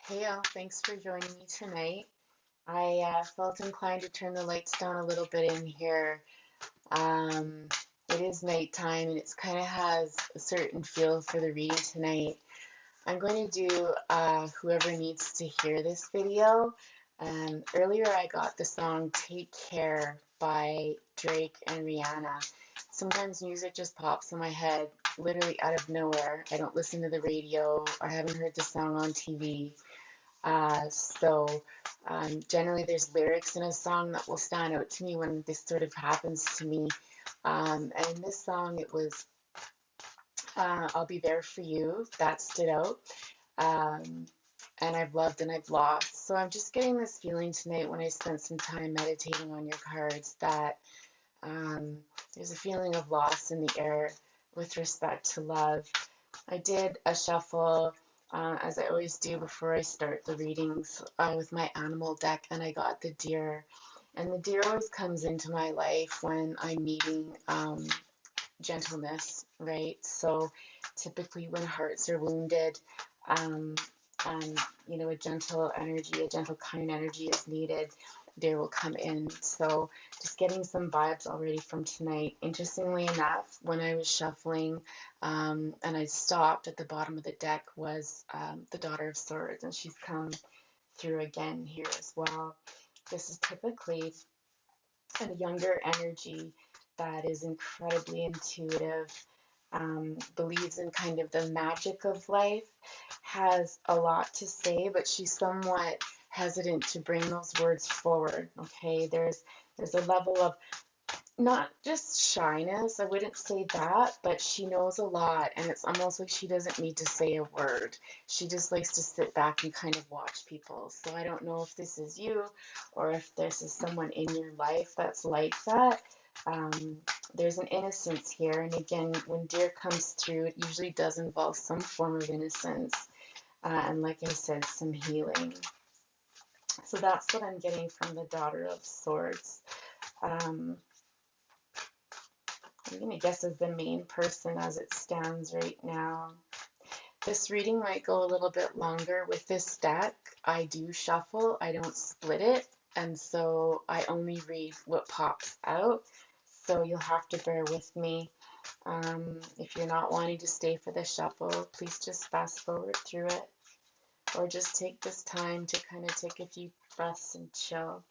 Hey, all, thanks for joining me tonight. I felt inclined to turn the lights down a little bit in here. Um, it is nighttime and it's kind of has a certain feel for the reading tonight. I'm going to do Whoever Needs to Hear This video. Earlier I got the song Take Care by Drake and Rihanna. Sometimes music just pops in my head literally out of nowhere. I don't listen to the radio. I haven't heard the song on TV. Generally, there's lyrics in a song that will stand out to me when this sort of happens to me. And in this song, it was I'll Be There For You. That stood out. Um, and I've loved and I've lost. So I'm just getting this feeling tonight when I spent some time meditating on your cards that um, there's a feeling of loss in the air with respect to love. I did a shuffle, as I always do before I start the readings, with my animal deck, and I got the deer. And the deer always comes into my life when I'm needing gentleness, right? So typically when hearts are wounded, um, and a gentle energy, a gentle, kind energy is needed, deer will come in. So just getting some vibes already from tonight. Interestingly enough, when I was shuffling, and I stopped at the bottom of the deck was the Daughter of Swords, and she's come through again here as well. This is typically a younger energy that is incredibly intuitive, believes in kind of the magic of life, has a lot to say, but she's somewhat hesitant to bring those words forward. Okay, there's a level of not just shyness, I wouldn't say that, but she knows a lot, and it's almost like she doesn't need to say a word. She just likes to sit back and kind of watch people. So I don't know if this is you or if this is someone in your life that's like that. Um, there's an innocence here, and again, when deer comes through, it usually does involve some form of innocence, and like I said, some healing. So that's what I'm getting from the Daughter of Swords. Um, I'm going to guess as the main person as it stands right now. This reading might go a little bit longer. With this deck, I do shuffle, I don't split it, and so I only read what pops out. So you'll have to bear with me. If you're not wanting to stay for the shuffle, please just fast forward through it, or just take this time to kind of take a few breaths and chill.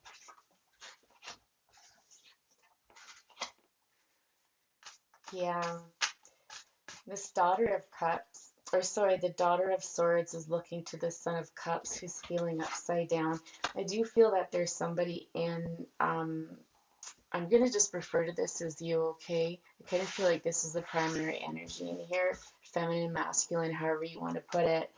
Yeah, this Daughter of Cups, or sorry, the Daughter of Swords is looking to the Son of Cups who's feeling upside down. I do feel that there's somebody in, I'm going to just refer to this as you, okay? I kind of feel like this is the primary energy in here, feminine, masculine, however you want to put it.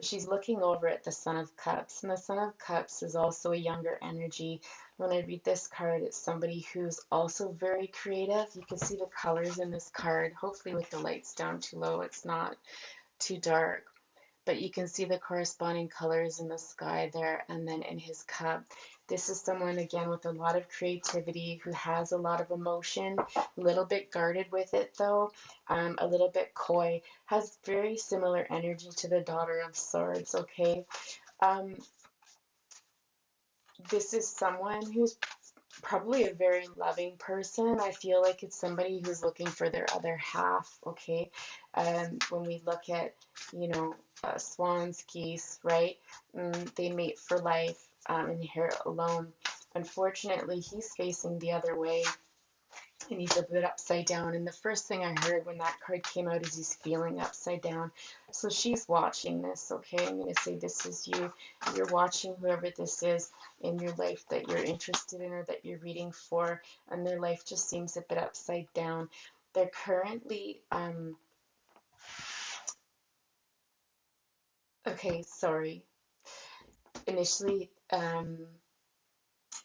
She's looking over at the Son of Cups, and the Son of Cups is also a younger energy. When I read this card, it's somebody who's also very creative. You can see the colors in this card. Hopefully with the lights down too low, it's not too dark. But you can see the corresponding colors in the sky there and then in his cup. This is someone, again, with a lot of creativity, who has a lot of emotion, a little bit guarded with it though, a little bit coy, has very similar energy to the Daughter of Swords, okay? Um, this is someone who's probably a very loving person. I feel like it's somebody who's looking for their other half, okay? When we look at, swans, geese, right? They mate for life, and here alone. Unfortunately, he's facing the other way, and he's a bit upside down. And the first thing I heard when that card came out is he's feeling upside down. So she's watching this, okay? I'm going to say this is you. You're watching whoever this is in your life that you're interested in or that you're reading for, and their life just seems a bit upside down. They're currently, okay, sorry. Initially,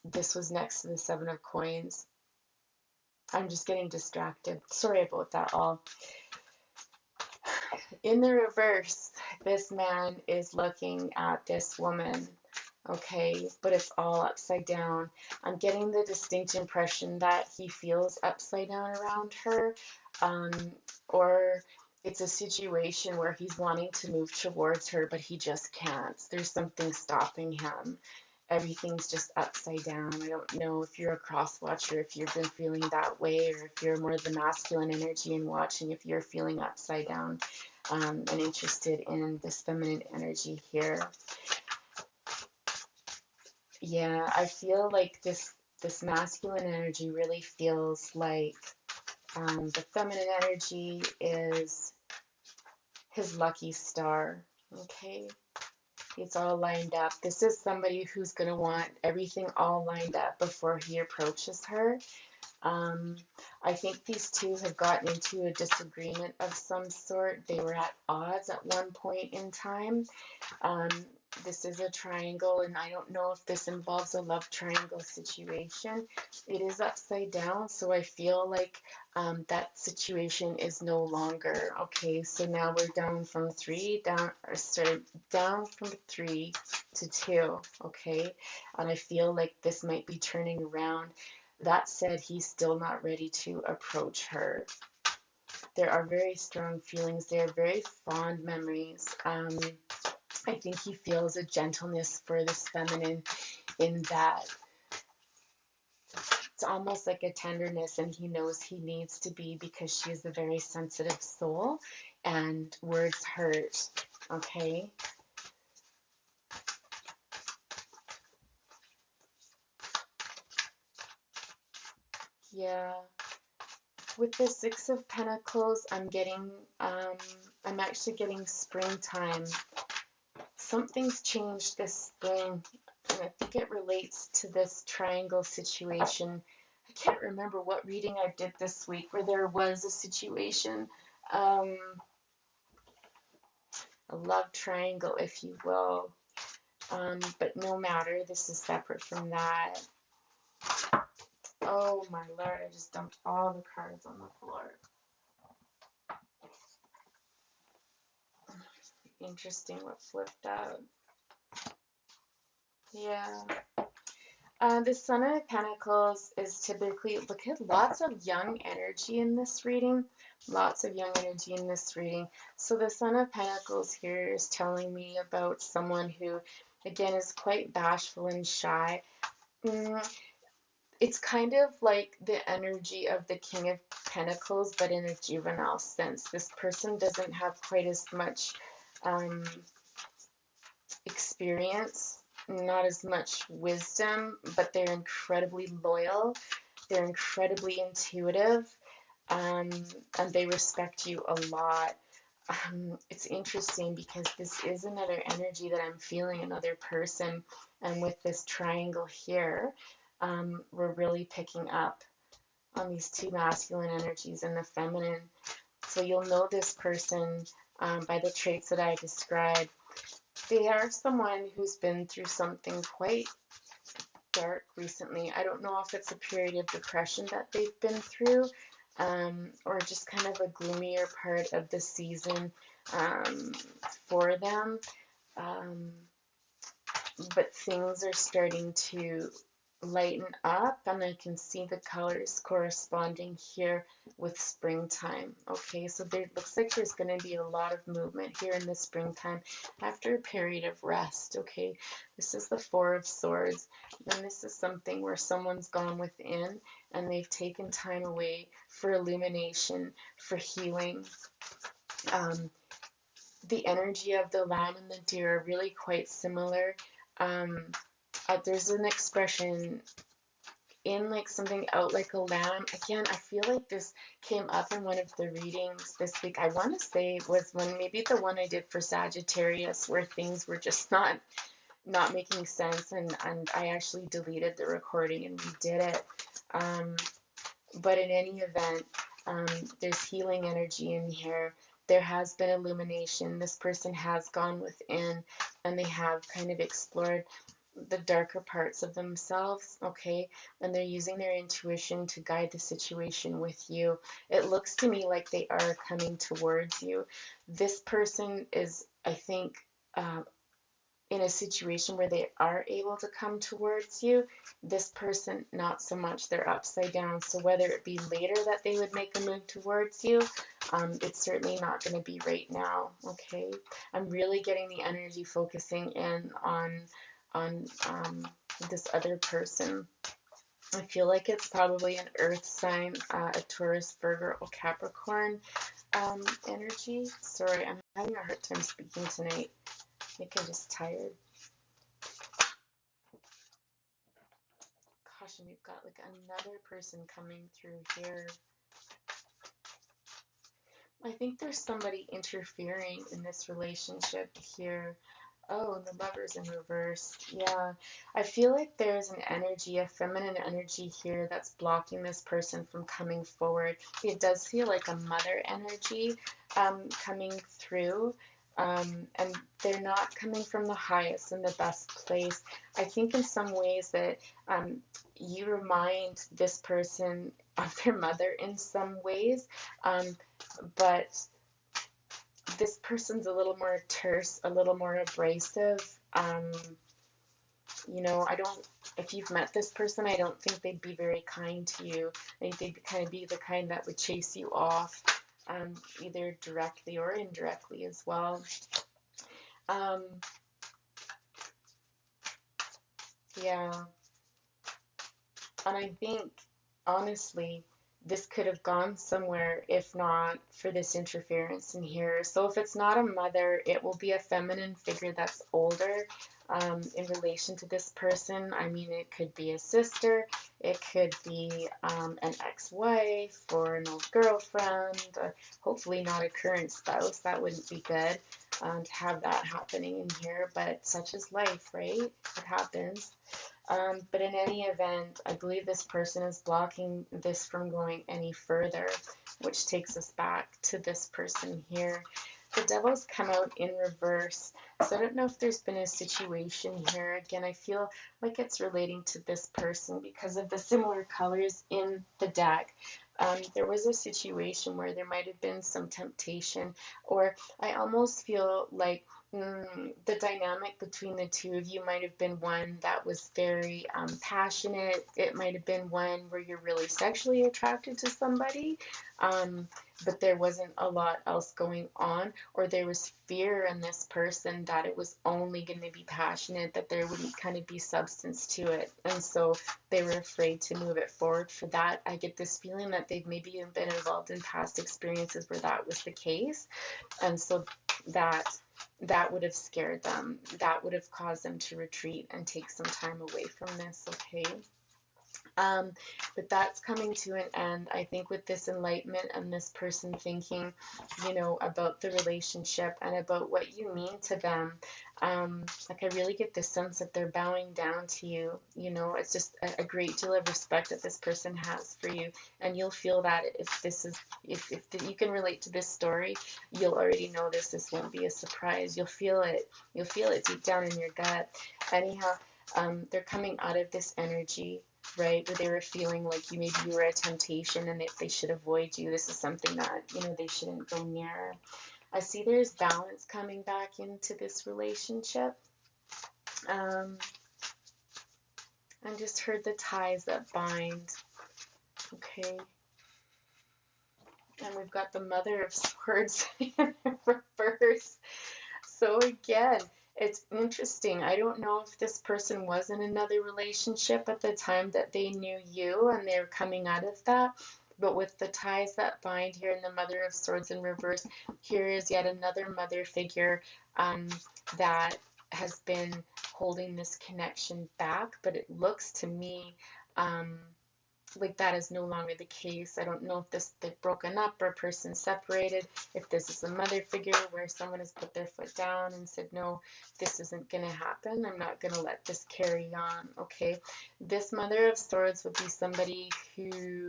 this was next to the Seven of Coins. I'm just getting distracted. Sorry about that all. In the reverse, this man is looking at this woman, okay, but it's all upside down. I'm getting the distinct impression that he feels upside down around her, or it's a situation where he's wanting to move towards her, but he just can't. There's something stopping him. Everything's just upside down. I don't know if you're a cross watcher, if you've been feeling that way, or if you're more the masculine energy in watching, if you're feeling upside down, and interested in this feminine energy here. Yeah, I feel like this masculine energy really feels like the feminine energy is his lucky star. Okay, it's all lined up. This is somebody who's going to want everything all lined up before he approaches her. Um, I think these two have gotten into a disagreement of some sort. They were at odds at one point in time. Um, this is a triangle, and I don't know if this involves a love triangle situation. It is upside down, so I feel like that situation is no longer. Okay, so now we're down from three, down from three to two. Okay, and I feel like this might be turning around. That said, he's still not ready to approach her. There are very strong feelings there, very fond memories. I think he feels a gentleness for this feminine in that it's almost like a tenderness, and he knows he needs to be because she is a very sensitive soul and words hurt. Okay. Yeah. With the Six of Pentacles, I'm actually getting springtime. Something's changed this spring, and I think it relates to this triangle situation. I can't remember what reading I did this week where there was a situation, um, a love triangle, if you will. But no matter, this is separate from that. Oh my lord, I just dumped all the cards on the floor. Interesting what flipped out. Yeah. The Son of Pentacles is typically, look at lots of young energy in this reading. Lots of young energy in this reading. So the Son of Pentacles here is telling me about someone who, again, is quite bashful and shy. It's kind of like the energy of the King of Pentacles, but in a juvenile sense. This person doesn't have quite as much um, experience, not as much wisdom, but they're incredibly loyal, they're incredibly intuitive, um, and they respect you a lot. It's interesting because this is another energy that I'm feeling, another person, and with this triangle here, we're really picking up on these two masculine energies and the feminine. So you'll know this person by the traits that I described. They are someone who's been through something quite dark recently. I don't know if it's a period of depression that they've been through, or just kind of a gloomier part of the season for them. Um, but things are starting to lighten up, and I can see the colors corresponding here with springtime. Okay, so there looks like there's going to be a lot of movement here in the springtime after a period of rest. Okay, this is the Four of Swords, and this is something where someone's gone within and they've taken time away for illumination, for healing. The energy of the lamb and the deer are really quite similar. There's an expression in like something out like a lamb. Again, I feel like this came up in one of the readings this week. I want to say it was maybe the one I did for Sagittarius, where things were just not making sense, and I actually deleted the recording and redid it. But in any event, there's healing energy in here. There has been illumination. This person has gone within, and they have kind of explored the darker parts of themselves, okay? And they're using their intuition to guide the situation with you. It looks to me like they are coming towards you. This person is, I think, in a situation where they are able to come towards you. This person, not so much, they're upside down. So whether it be later that they would make a move towards you, it's certainly not going to be right now. Okay, I'm really getting the energy focusing in on this other person. I feel like it's probably an earth sign, a Taurus, Virgo, or Capricorn energy. Sorry, I'm having a hard time speaking tonight. I think I'm just tired. Gosh, and we've got like another person coming through here. I think there's somebody interfering in this relationship here. Oh, the Lovers in reverse. Yeah, I feel like there's an energy, a feminine energy here that's blocking this person from coming forward. It does feel like a mother energy coming through. And they're not coming from the highest and the best place. I think in some ways that you remind this person of their mother in some ways, but this person's a little more terse, a little more abrasive. You know, if you've met this person, I don't think they'd be very kind to you. I think they'd kind of be the kind that would chase you off, either directly or indirectly as well. Yeah. And I think, honestly, this could have gone somewhere if not for this interference in here. So if it's not a mother, it will be a feminine figure that's older in relation to this person. I mean, it could be a sister, it could be an ex-wife or an old girlfriend, hopefully not a current spouse. That wouldn't be good to have that happening in here, but such is life, right? It happens. But in any event, I believe this person is blocking this from going any further, which takes us back to this person here. The Devil's come out in reverse, so I don't know if there's been a situation here. Again, I feel like it's relating to this person because of the similar colors in the deck. There was a situation where there might have been some temptation, or I almost feel like the dynamic between the two of you might have been one that was very passionate. It might have been one where you're really sexually attracted to somebody, but there wasn't a lot else going on, or there was fear in this person that it was only going to be passionate, that there wouldn't kind of be substance to it, and so they were afraid to move it forward for that. I get this feeling that they've maybe been involved in past experiences where that was the case, and so that would have scared them. That would have caused them to retreat and take some time away from this, okay? But that's coming to an end, I think, with this enlightenment and this person thinking, you know, about the relationship and about what you mean to them. Like, I really get this sense that they're bowing down to you. You know, it's just a great deal of respect that this person has for you, and you'll feel that if you can relate to this story, you'll already know this. This won't be a surprise. You'll feel it. You'll feel it deep down in your gut. Anyhow, they're coming out of this energy, right, where they were feeling like maybe you were a temptation and they should avoid you. This is something that, you know, they shouldn't go near. I see there's balance coming back into this relationship. I just heard the ties that bind. Okay. And we've got the Mother of Swords in reverse. So again, it's interesting. I don't know if this person was in another relationship at the time that they knew you and they're coming out of that. But with the ties that bind here in the Mother of Swords in reverse, here is yet another mother figure that has been holding this connection back. But it looks to me like that is no longer the case. I don't know if they've broken up or a person separated, if this is a mother figure where someone has put their foot down and said, no, this isn't going to happen. I'm not going to let this carry on. Okay. This Mother of Swords would be somebody who,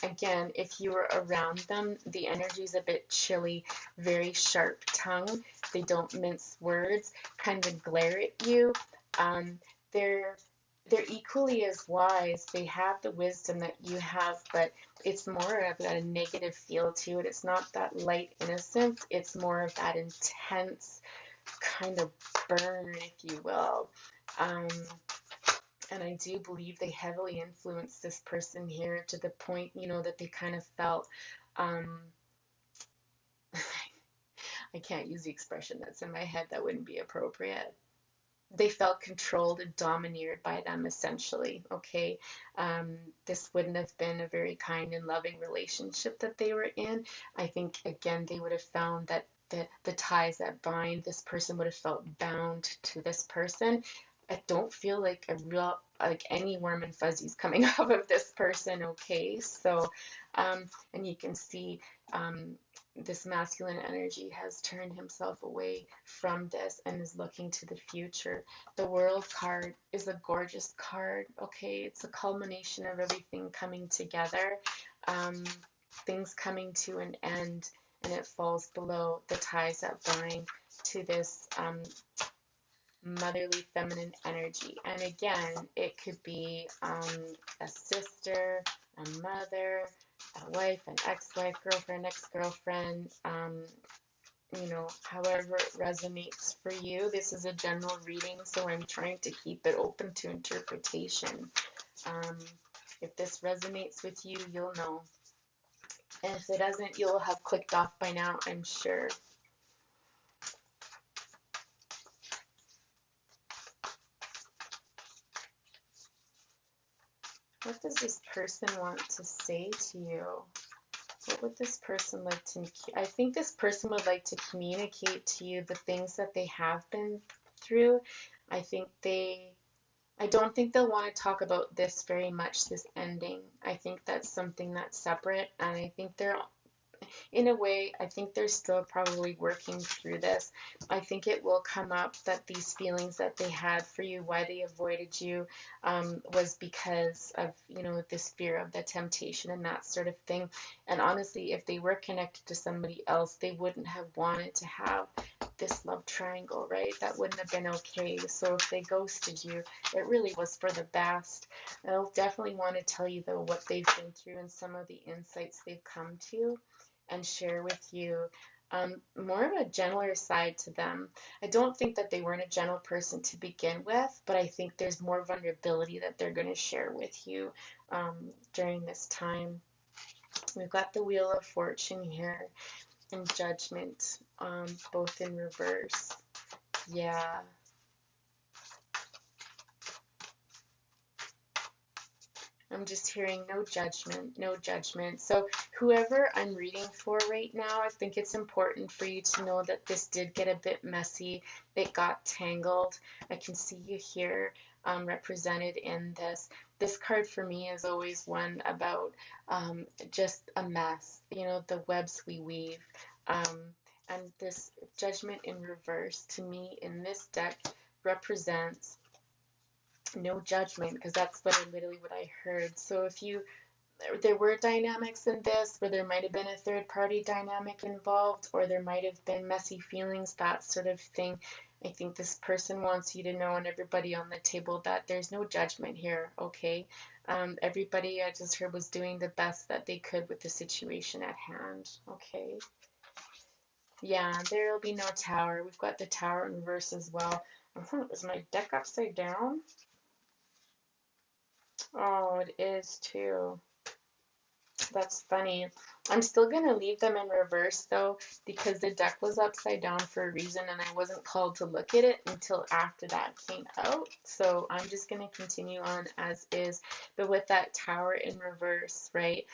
again, if you were around them, the energy is a bit chilly, very sharp tongue. They don't mince words, kind of glare at you. They're equally as wise. They have the wisdom that you have, but it's more of a negative feel to it. It's not that light innocence. It's more of that intense kind of burn, if you will. Um, and I do believe they heavily influenced this person here to the point, that they kind of felt, um, I can't use the expression that's in my head, that wouldn't be appropriate. They felt controlled and domineered by them, essentially. Okay. This wouldn't have been a very kind and loving relationship that they were in. I think, again, they would have found that the ties that bind, this person would have felt bound to this person. I don't feel like like any warm and fuzzies coming off of this person. Okay. So, and you can see, this masculine energy has turned himself away from this and is looking to the future. The World card is a gorgeous card. Okay, it's a culmination of everything coming together, um, things coming to an end, and it falls below the ties that bind to this, motherly feminine energy. And again, it could be, a sister, a mother, a wife, an ex-wife, girlfriend, ex-girlfriend, however it resonates for you. This is a general reading, so I'm trying to keep it open to interpretation. Um, if this resonates with you, you'll know. And if it doesn't, you'll have clicked off by now, I'm sure. What does this person want to say to you? What would this person like to, I think this person would like to communicate to you the things that they have been through. I don't think they'll want to talk about this very much, this ending. I think that's something that's separate, and I think in a way, I think they're still probably working through this. I think it will come up that these feelings that they had for you, why they avoided you, was because of, this fear of the temptation and that sort of thing. And honestly, if they were connected to somebody else, they wouldn't have wanted to have this love triangle, right? That wouldn't have been okay. So if they ghosted you, it really was for the best. I'll definitely want to tell you, though, what they've been through and some of the insights they've come to and share with you, more of a gentler side to them. I don't think that they weren't a gentle person to begin with, but I think there's more vulnerability that they're going to share with you, during this time. We've got the Wheel of Fortune here and Judgment, both in reverse. Yeah. I'm just hearing no judgment, no judgment. So whoever I'm reading for right now, I think it's important for you to know that this did get a bit messy. It got tangled. I can see you here, represented in this. This card for me is always one about, just a mess, the webs we weave. And this Judgment in reverse to me in this deck represents no judgment, because that's literally what I heard. So if there were dynamics in this where there might have been a third party dynamic involved, or there might have been messy feelings, that sort of thing, I think this person wants you to know, and everybody on the table, that there's no judgment here. Okay. Everybody, I just heard, was doing the best that they could with the situation at hand. Okay. Yeah, there will be no Tower. We've got the Tower in reverse as well. Is my deck upside down? Oh, it is too. That's funny. I'm still going to leave them in reverse, though, because the deck was upside down for a reason, and I wasn't called to look at it until after that came out. So I'm just going to continue on as is. But with that Tower in reverse, right,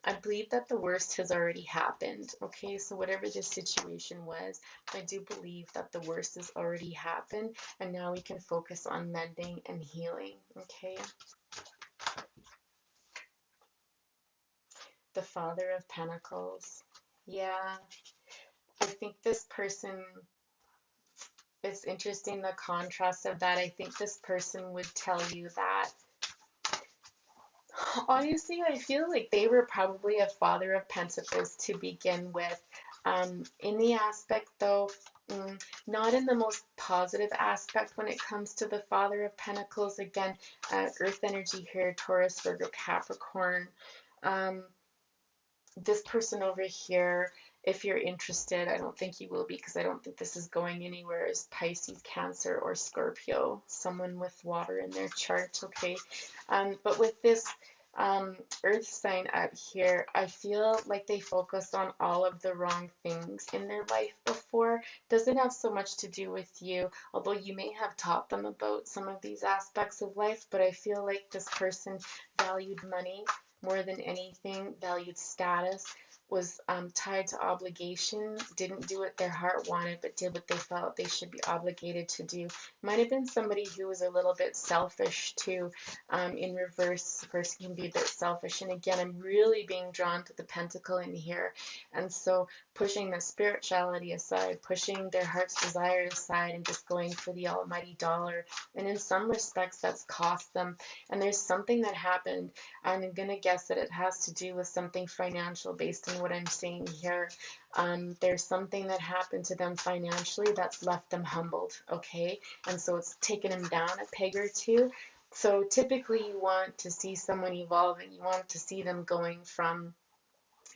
I believe that the worst has already happened. Okay, so whatever this situation was, I do believe that the worst has already happened, and now we can focus on mending and healing. Okay. The Father of Pentacles. Yeah, I think this person, it's interesting the contrast of that. I think this person would tell you that, honestly, I feel like they were probably a Father of Pentacles to begin with. In the aspect, though, not in the most positive aspect when it comes to the Father of Pentacles. Again, Earth energy here, Taurus, Virgo, Capricorn. This person over here If you're interested, I don't think you will be because I don't think this is going anywhere, is Pisces, Cancer, or Scorpio, someone with water in their chart, okay? But with this earth sign out here, I feel like they focused on all of the wrong things in their life before. Doesn't have so much to do with you, although you may have taught them about some of these aspects of life, but I feel like this person valued money more than anything, valued status, was tied to obligation, didn't do what their heart wanted, but did what they felt they should be obligated to do. Might have been somebody who was a little bit selfish too. In reverse, the person can be a bit selfish. And again, I'm really being drawn to the pentacle in here. And so pushing the spirituality aside, pushing their heart's desire aside, and just going for the almighty dollar. And in some respects, that's cost them. And there's something that happened. I'm going to guess that it has to do with something financial based on what I'm seeing here. There's something that happened to them financially that's left them humbled, okay? And so it's taken them down a peg or two. So typically you want to see someone evolving. You want to see them going from,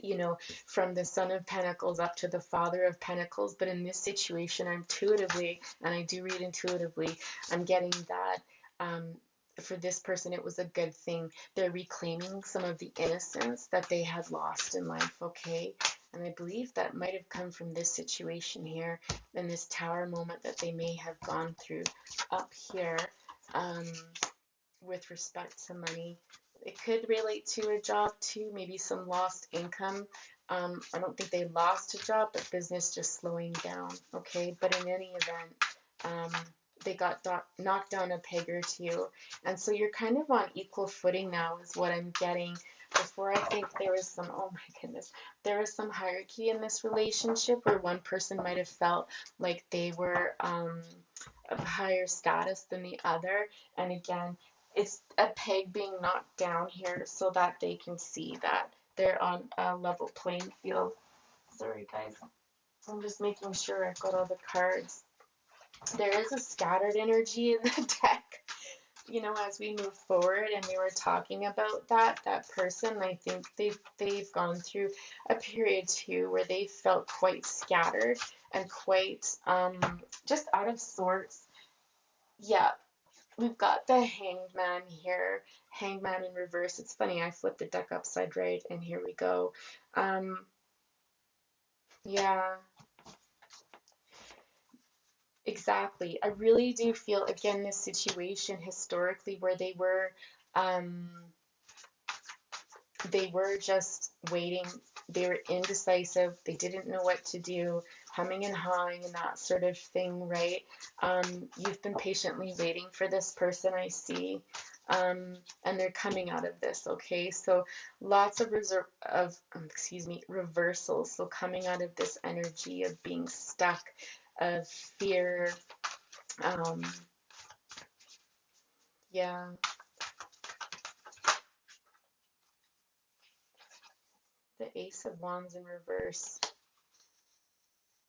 you know, from the Son of Pentacles up to the Father of Pentacles. But in this situation, intuitively, and I do read intuitively, I'm getting that for this person, it was a good thing. They're reclaiming some of the innocence that they had lost in life, okay? And I believe that might have come from this situation here, in this tower moment that they may have gone through up here. With respect to money. It could relate to a job too, maybe some lost income. I don't think they lost a job, but business just slowing down, okay? But in any event, they got knocked down a peg or two. And so you're kind of on equal footing now is what I'm getting. Before, I think there was some, oh my goodness, there was some hierarchy in this relationship where one person might have felt like they were of higher status than the other. And again, it's a peg being knocked down here so that they can see that they're on a level playing field. Sorry, guys. I'm just making sure I've got all the cards. There is a scattered energy in the deck, you know, as we move forward, and we were talking about that person. I think they've gone through a period too where they felt quite scattered and quite just out of sorts. Yeah, we've got the Hanged Man here, Hanged Man in reverse. It's funny, I flipped the deck upside right, and here we go. Yeah, exactly. I really do feel, again, this situation historically where they were just waiting. They were indecisive. They didn't know what to do, humming and hawing and that sort of thing, right? You've been patiently waiting for this person, I see. And they're coming out of this, okay? So lots of reversals. So coming out of this energy of being stuck, of fear. Yeah. The Ace of Wands in reverse.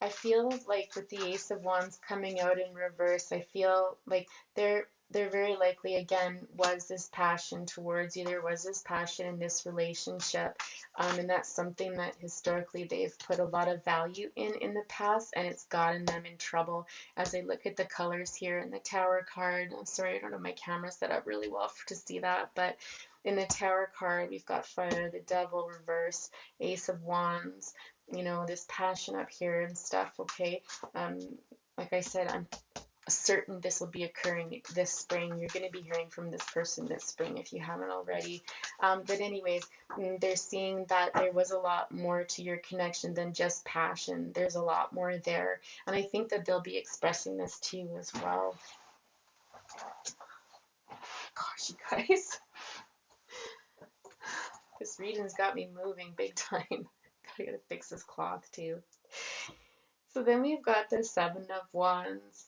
I feel like with the Ace of Wands coming out in reverse, I feel like there very likely again was this passion towards you. There was this passion in this relationship, and that's something that historically they've put a lot of value in the past, and it's gotten them in trouble. As I look at the colors here in the Tower card, I'm sorry, I don't have my camera set up really well to see that, but in the Tower card, we've got Fire, the Devil, reverse, Ace of Wands, you know, this passion up here and stuff, okay? Like I said, I'm certain this will be occurring this spring. You're going to be hearing from this person this spring if you haven't already. But anyways, they're seeing that there was a lot more to your connection than just passion. There's a lot more there. And I think that they'll be expressing this to you as well. Gosh, you guys. This reading's got me moving big time. Gotta fix this cloth too. So then we've got the Seven of Wands.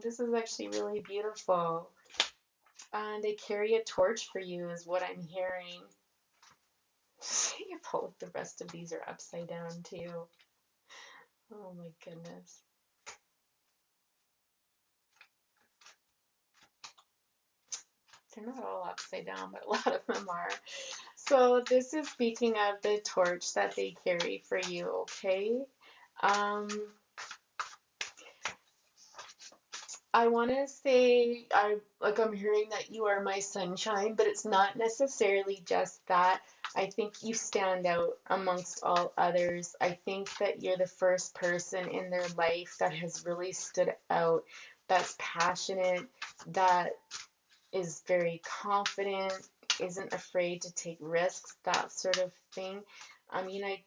This is actually really beautiful. And they carry a torch for you is what I'm hearing. See if all of the rest of these are upside down too. Oh my goodness. They're not all upside down, but a lot of them are. So this is speaking of the torch that they carry for you, okay? Um, I want to say I'm hearing that you are my sunshine, but it's not necessarily just that. I think you stand out amongst all others. I think that you're the first person in their life that has really stood out, that's passionate, that is very confident, isn't afraid to take risks, that sort of thing. I mean, I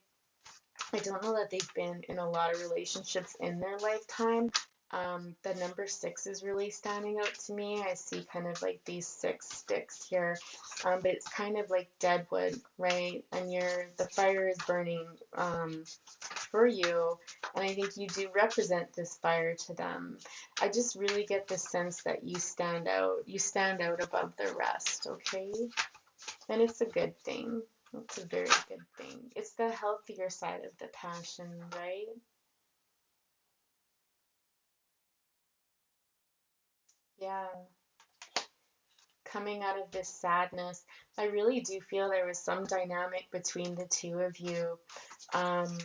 don't know that they've been in a lot of relationships in their lifetime. The number six is really standing out to me. I see kind of like these six sticks here, but it's kind of like dead wood, right? And the fire is burning for you, and I think you do represent this fire to them. I just really get the sense that you stand out. You stand out above the rest, okay? And it's a good thing. It's a very good thing. It's the healthier side of the passion, right? Yeah. Coming out of this sadness, I really do feel there was some dynamic between the two of you. Um,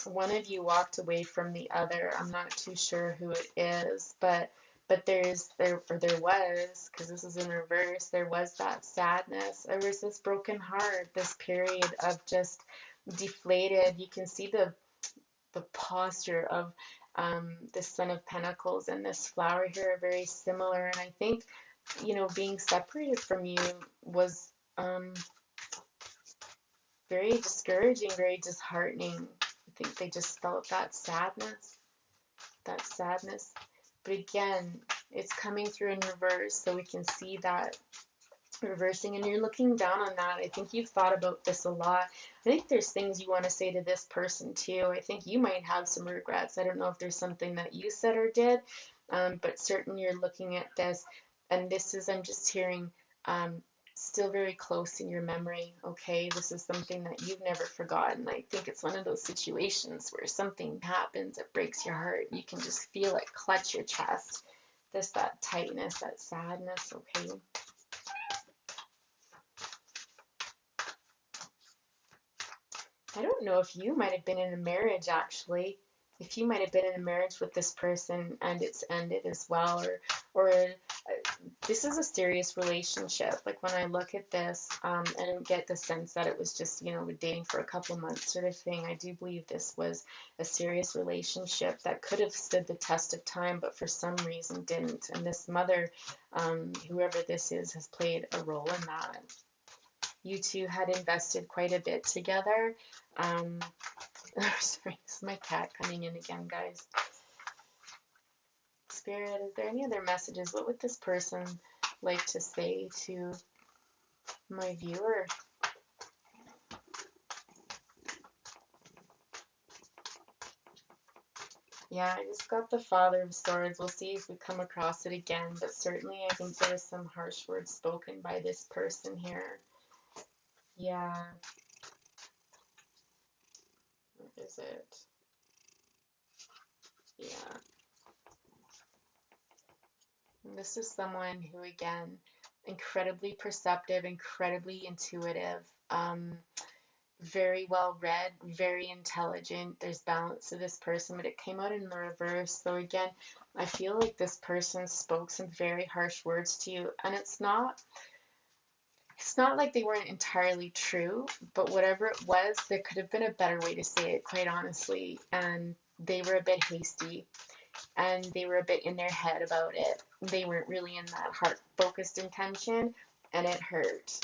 One of you walked away from the other. I'm not too sure who it is, but there was, because this is in reverse, there was that sadness. There was this broken heart, this period of just deflated. You can see the posture of the Son of Pentacles and this flower here are very similar. And I think, being separated from you was very discouraging, very disheartening. I think they just felt that sadness, that sadness. But again, it's coming through in reverse, so we can see that reversing, and you're looking down on that. I think you've thought about this a lot. I think there's things you want to say to this person too. I think you might have some regrets. I don't know if there's something that you said or did, but certainly you're looking at this, and this is, I'm just hearing, still very close in your memory, okay? This is something that you've never forgotten. I think it's one of those situations where something happens, it breaks your heart. You can just feel it clutch your chest. That tightness, that sadness, okay? I don't know if you might have been in a marriage actually. If you might have been in a marriage with this person and it's ended as well, or this is a serious relationship. Like when I look at this, and get the sense that it was just, dating for a couple months sort of thing. I do believe this was a serious relationship that could have stood the test of time, but for some reason didn't. And this mother, whoever this is, has played a role in that. You two had invested quite a bit together. Um, sorry, this is my cat coming in again, guys. Spirit, is there any other messages? What would this person like to say to my viewer? Yeah, I just got the Father of Swords. We'll see if we come across it again, but certainly I think there's some harsh words spoken by this person here. Yeah. What is it? Yeah. And this is someone who, again, incredibly perceptive, incredibly intuitive, very well read, very intelligent. There's balance to this person, but it came out in the reverse. So again, I feel like this person spoke some very harsh words to you, and it's not like they weren't entirely true, but whatever it was, there could have been a better way to say it, quite honestly. And they were a bit hasty, and they were a bit in their head about it. They weren't really in that heart-focused intention, and it hurt.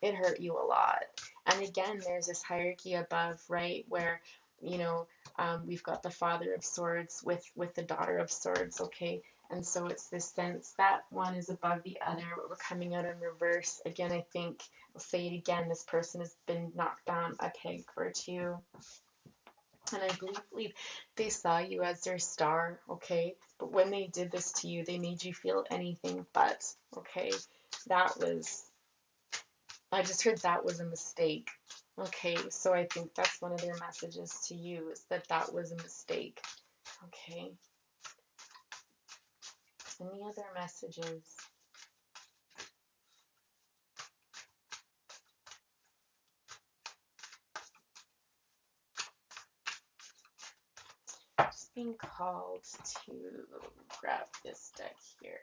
It hurt you a lot. And again, there's this hierarchy above, right, where, we've got the Father of Swords with the Daughter of Swords, okay? And so it's this sense that one is above the other, but we're coming out in reverse. Again, I think, I'll say it again, this person has been knocked down a peg for two. And I believe they saw you as their star, okay? But when they did this to you, they made you feel anything but, okay? I just heard that was a mistake, okay? So I think that's one of their messages to you, is that was a mistake, okay? Any other messages? being called to grab this deck here.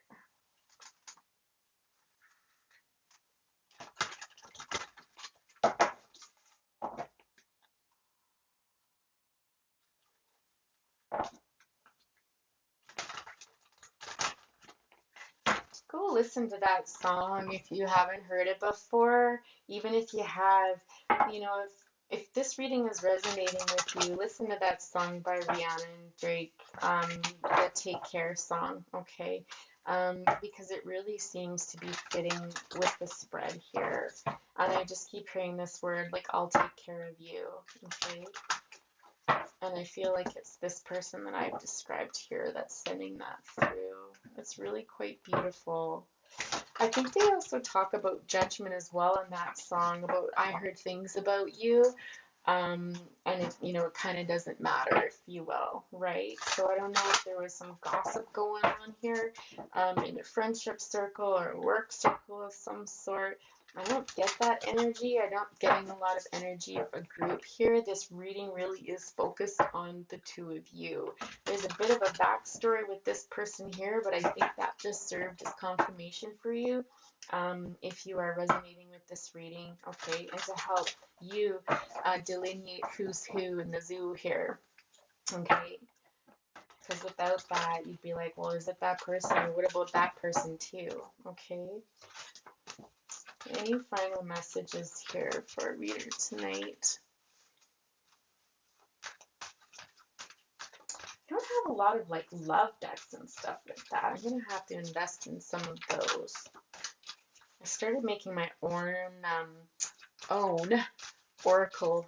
Go listen to that song if you haven't heard it before. Even if you have, you know, if this reading is resonating with you, listen to that song by Rihanna and Drake, the Take Care song, okay? Because it really seems to be fitting with the spread here. And I just keep hearing this word, like, I'll take care of you, okay? And I feel like it's this person that I've described here that's sending that through. It's really quite beautiful. I think they also talk about judgment as well in that song about I heard things about you. And it, you know, it kind of doesn't matter, if you will, right? So I don't know if there was some gossip going on here, in a friendship circle or a work circle of some sort. I don't get that energy. I'm not getting a lot of energy of a group here. This reading really is focused on the two of you. There's a bit of a backstory with this person here, but I think that just served as confirmation for you, if you are resonating with this reading, okay, and to help you delineate who's who in the zoo here, okay? Because without that, you'd be like, well, is it that person, or what about that person too, okay? Any final messages here for a reader tonight? I don't have a lot of like love decks and stuff like that. I'm gonna have to invest in some of those. I started making my own Oracle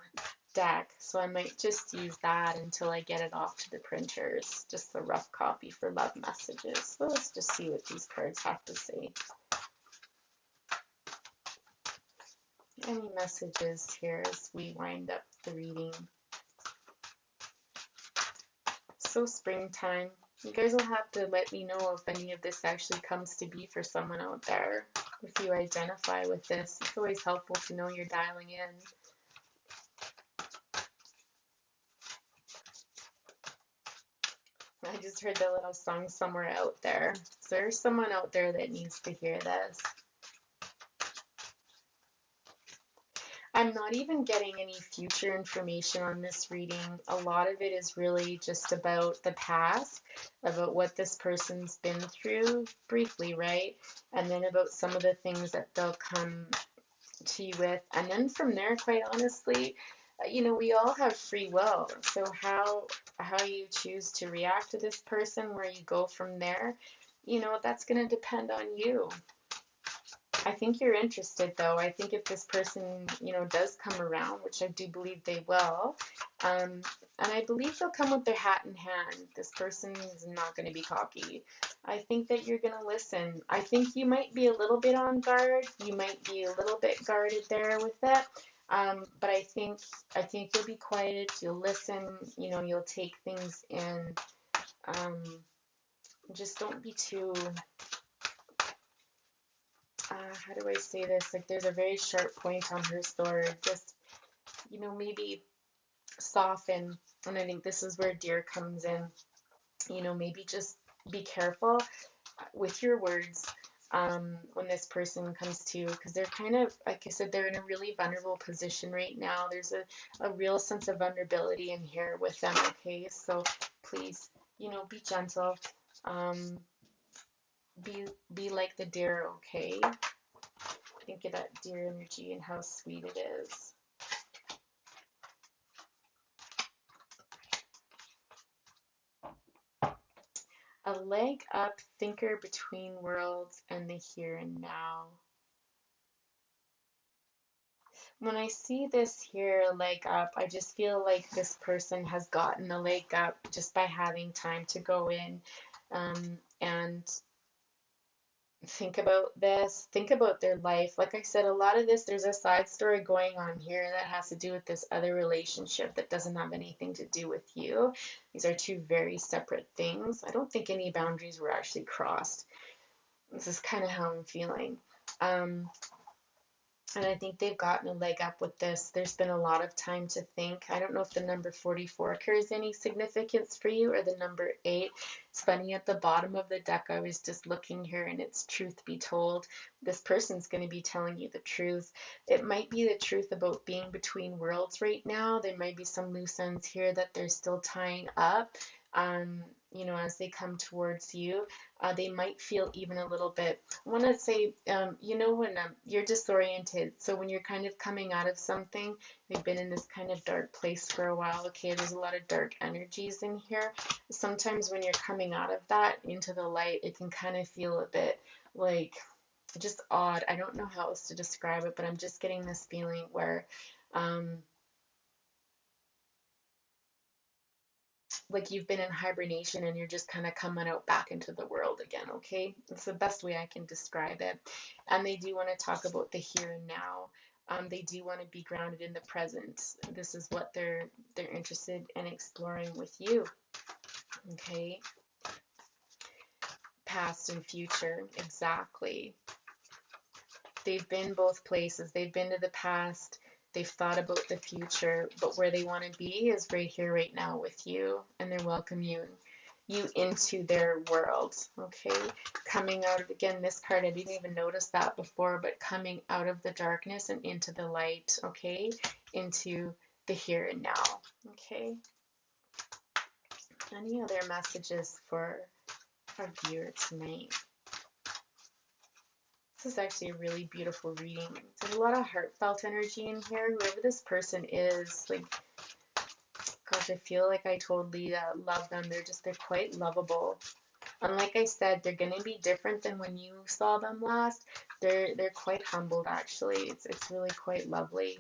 deck, so I might just use that until I get it off to the printers, just the rough copy for love messages. So let's just see what these cards have to say. Any messages here as we wind up the reading? So springtime. You guys will have to let me know if any of this actually comes to be for someone out there. If you identify with this, it's always helpful to know you're dialing in. I just heard the little song Somewhere Out There. So there's someone out there that needs to hear this. I'm not even getting any future information on this reading. A lot of it is really just about the past, about what this person's been through briefly, right? And then about some of the things that they'll come to you with. And then from there, quite honestly, you know, we all have free will. So how you choose to react to this person, where you go from there, you know, that's going to depend on you. I think you're interested, though. I think if this person, you know, does come around, which I do believe they will, and I believe they'll come with their hat in hand. This person is not going to be cocky. I think that you're going to listen. I think you might be a little bit on guard. You might be a little bit guarded there with it. But I think you'll be quiet. You'll listen. You know, you'll take things in. Just don't be too. How do I say this? Like, there's a very sharp point on her sword. Just, you know, maybe soften. And I think this is where deer comes in. You know, maybe just be careful with your words when this person comes to you, because they're kind of, like I said, they're in a really vulnerable position right now. There's a real sense of vulnerability in here with them, okay? So please, you know, be gentle. Be like the deer, okay? Think of that deer energy and how sweet it is. A leg up thinker between worlds and the here and now. When I see this here, leg up, I just feel like this person has gotten a leg up just by having time to go in and think about this, think about their life. Like I said, a lot of this, there's a side story going on here that has to do with this other relationship that doesn't have anything to do with you. These are two very separate things. I don't think any boundaries were actually crossed. This is kind of how I'm feeling. And I think they've gotten a leg up with this. There's been a lot of time to think. I don't know if the number 44 carries any significance for you or the number 8. It's funny, at the bottom of the deck, I was just looking here and it's truth be told. This person's going to be telling you the truth. It might be the truth about being between worlds right now. There might be some loose ends here that they're still tying up. As they come towards you, they might feel even a little bit. I want to say, when you're disoriented, so when you're kind of coming out of something, you've been in this kind of dark place for a while. Okay, there's a lot of dark energies in here. Sometimes when you're coming out of that into the light, it can kind of feel a bit like just odd. I don't know how else to describe it, but I'm just getting this feeling where, um, like you've been in hibernation and you're just kind of coming out back into the world again, okay? It's the best way I can describe it. And they do want to talk about the here and now. They do want to be grounded in the present. This is what they're interested in exploring with you, okay? Past and future, exactly. They've been both places. They've been to the past. They've thought about the future, but where they want to be is right here, right now with you, and they're welcoming you into their world, okay? Coming out of, again, this card, I didn't even notice that before, but coming out of the darkness and into the light, okay? Into the here and now, okay? Any other messages for our viewer tonight? This is actually a really beautiful reading. There's a lot of heartfelt energy in here. Whoever this person is, like, gosh, I feel like I totally love them. They're quite lovable. And like I said, they're gonna be different than when you saw them last. They're quite humbled actually. It's really quite lovely.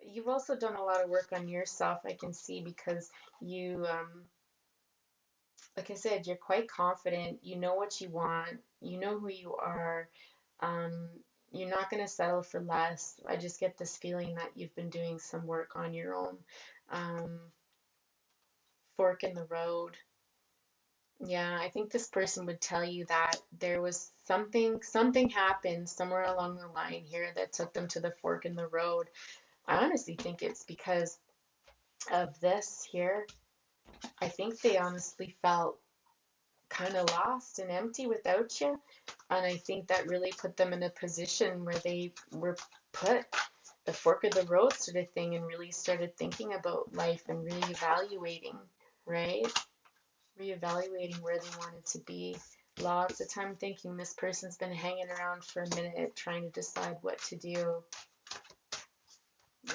You've also done a lot of work on yourself, I can see, because you like I said, you're quite confident. You know what you want. You know who you are. Um, you're not going to settle for less. I just get this feeling that you've been doing some work on your own. Um, Fork in the road. Yeah, I think this person would tell you that there was something happened somewhere along the line here that took them to the fork in the road. I honestly think it's because of this here. I think they honestly felt kind of lost and empty without you. And I think that really put them in a position where they were put the fork of the road sort of thing and really started thinking about life and reevaluating, right? Reevaluating where they wanted to be. Lots of time thinking. This person's been hanging around for a minute trying to decide what to do.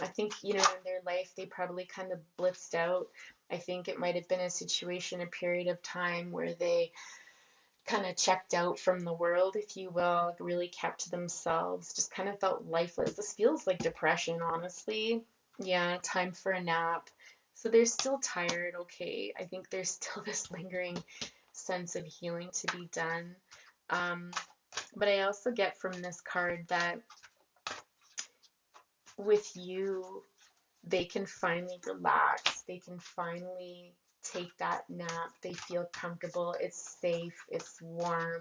I think, in their life, they probably kind of blitzed out. I think it might have been a situation, a period of time where they kind of checked out from the world, if you will, really kept to themselves, just kind of felt lifeless. This feels like depression, honestly. Yeah, time for a nap. So they're still tired, okay. I think there's still this lingering sense of healing to be done. But I also get from this card that with you, they can finally relax. They can finally take that nap. They feel comfortable. It's safe. It's warm.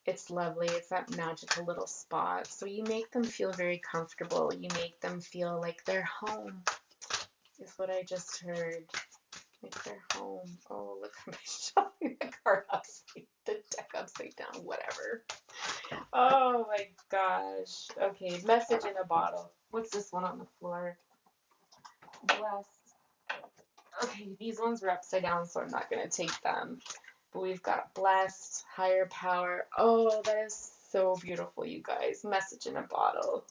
It's lovely. It's that magical little spot. So you make them feel very comfortable. You make them feel like they're home, is what I just heard. Like they're home. Oh, look, I'm shoving the card upside, the deck upside down, whatever. Oh my gosh. Okay, message in a bottle. What's this one on the floor? Blessed. Okay, these ones were upside down, so I'm not going to take them. But we've got blessed, higher power. Oh, that is so beautiful, you guys. Message in a bottle.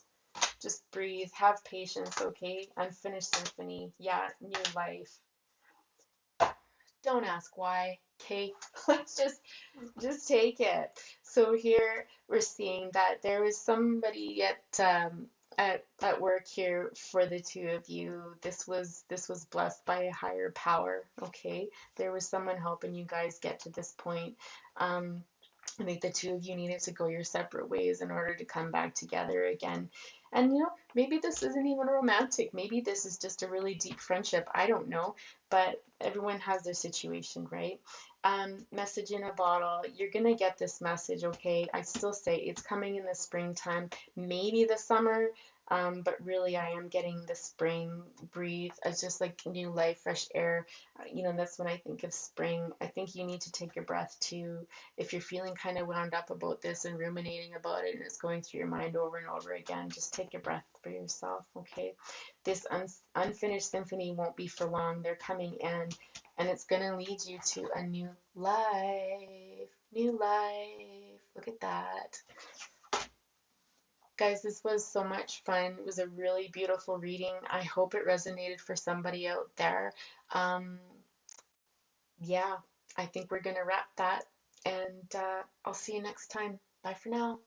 Just breathe. Have patience, okay? Unfinished symphony. Yeah, new life. Don't ask why, okay? Let's just take it. So here we're seeing that there was somebody at work here for the two of you. This was blessed by a higher power, okay? There was someone helping you guys get to this point. I think the two of you needed to go your separate ways in order to come back together again. And maybe this isn't even romantic. Maybe this is just a really deep friendship. I don't know. But everyone has their situation, right? Message in a bottle. You're going to get this message, okay? I still say it's coming in the springtime, maybe the summer. But really, I am getting the spring breathe. It's just like new life, fresh air. That's when I think of spring. I think you need to take a breath too if you're feeling kind of wound up about this and ruminating about it and it's going through your mind over and over again, just take a breath for yourself, okay? This unfinished symphony won't be for long. They're coming in, and it's going to lead you to a new life. New life. Look at that. Guys, this was so much fun. It was a really beautiful reading. I hope it resonated for somebody out there. Um, yeah, I think we're going to wrap that, and I'll see you next time. Bye for now.